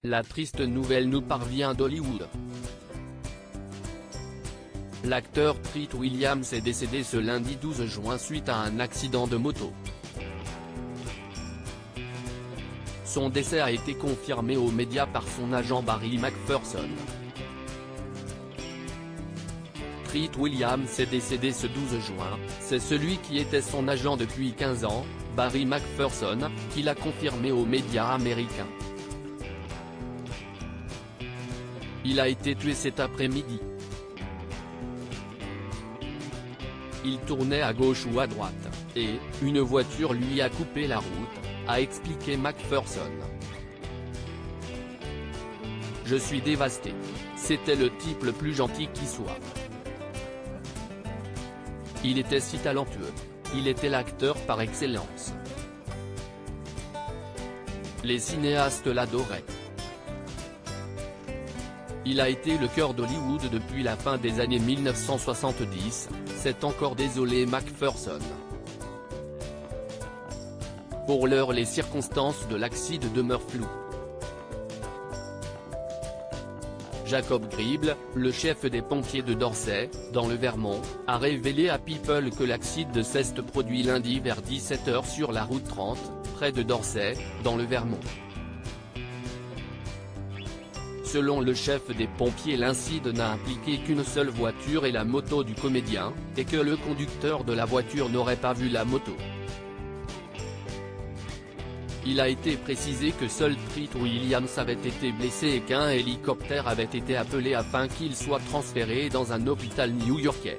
La triste nouvelle nous parvient d'Hollywood. L'acteur Treat Williams est décédé ce lundi 12 juin suite à un accident de moto. Son décès a été confirmé aux médias par son agent Barry McPherson. Treat Williams est décédé ce 12 juin, c'est celui qui était son agent depuis 15 ans, Barry McPherson, qui l'a confirmé aux médias américains. Il a été tué cet après-midi. Il tournait à gauche ou à droite, et une voiture lui a coupé la route, a expliqué McPherson. Je suis dévasté. C'était le type le plus gentil qui soit. Il était si talentueux. Il était l'acteur par excellence. Les cinéastes l'adoraient. Il a été le cœur d'Hollywood depuis la fin des années 1970, c'est encore désolé McPherson. Pour l'heure les circonstances de l'accident demeurent floues. Jacob Gribble, le chef des pompiers de Dorset, dans le Vermont, a révélé à People que l'accident s'est produit lundi vers 17 h sur la route 30, près de Dorset, dans le Vermont. Selon le chef des pompiers, l'incident n'a impliqué qu'une seule voiture et la moto du comédien, et que le conducteur de la voiture n'aurait pas vu la moto. Il a été précisé que seul Treat Williams avait été blessé et qu'un hélicoptère avait été appelé afin qu'il soit transféré dans un hôpital new-yorkais.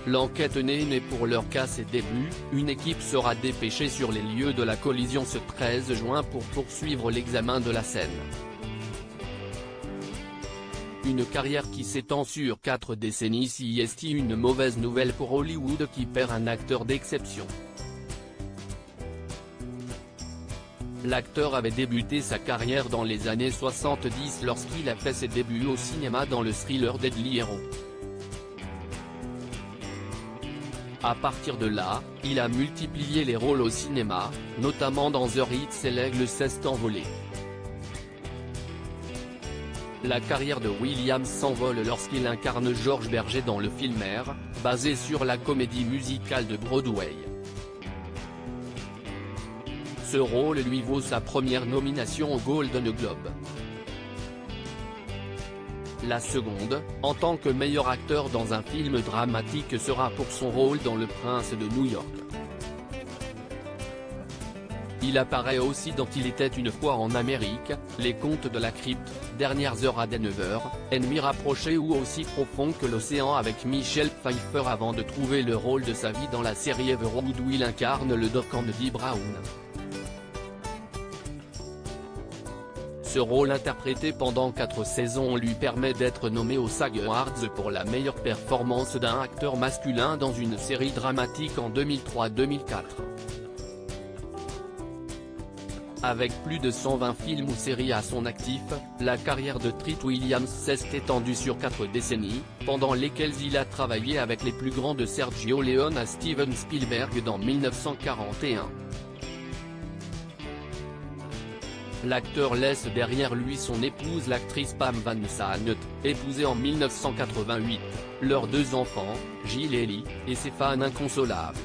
L'enquête n'est pour leur qu'à ses débuts, une équipe sera dépêchée sur les lieux de la collision ce 13 juin pour poursuivre l'examen de la scène. Une carrière qui s'étend sur 4 décennies, si est une mauvaise nouvelle pour Hollywood qui perd un acteur d'exception. L'acteur avait débuté sa carrière dans les années 70 lorsqu'il a fait ses débuts au cinéma dans le thriller Deadly Hero. À partir de là, il a multiplié les rôles au cinéma, notamment dans The Ritz et L'Aigle s'est envolé. La carrière de Williams s'envole lorsqu'il incarne George Berger dans le film Air, basé sur la comédie musicale de Broadway. Ce rôle lui vaut sa première nomination au Golden Globe. La seconde, en tant que meilleur acteur dans un film dramatique, sera pour son rôle dans Le Prince de New York. Il apparaît aussi dans Il était une fois en Amérique, Les Contes de la Crypte, Dernières heures à Denver, Ennemi rapproché ou Aussi profond que l'océan avec Michelle Pfeiffer avant de trouver le rôle de sa vie dans la série Everwood où il incarne le Doc Andy Brown. Ce rôle interprété pendant 4 saisons lui permet d'être nommé aux SAG Awards pour la meilleure performance d'un acteur masculin dans une série dramatique en 2003-2004. Avec plus de 120 films ou séries à son actif, la carrière de Treat Williams s'est étendue sur 4 décennies, pendant lesquelles il a travaillé avec les plus grands de Sergio Leone à Steven Spielberg dans 1941. L'acteur laisse derrière lui son épouse l'actrice Pam Van Sant, épousée en 1988, leurs 2 enfants, Jill et Lee, et ses fans inconsolables.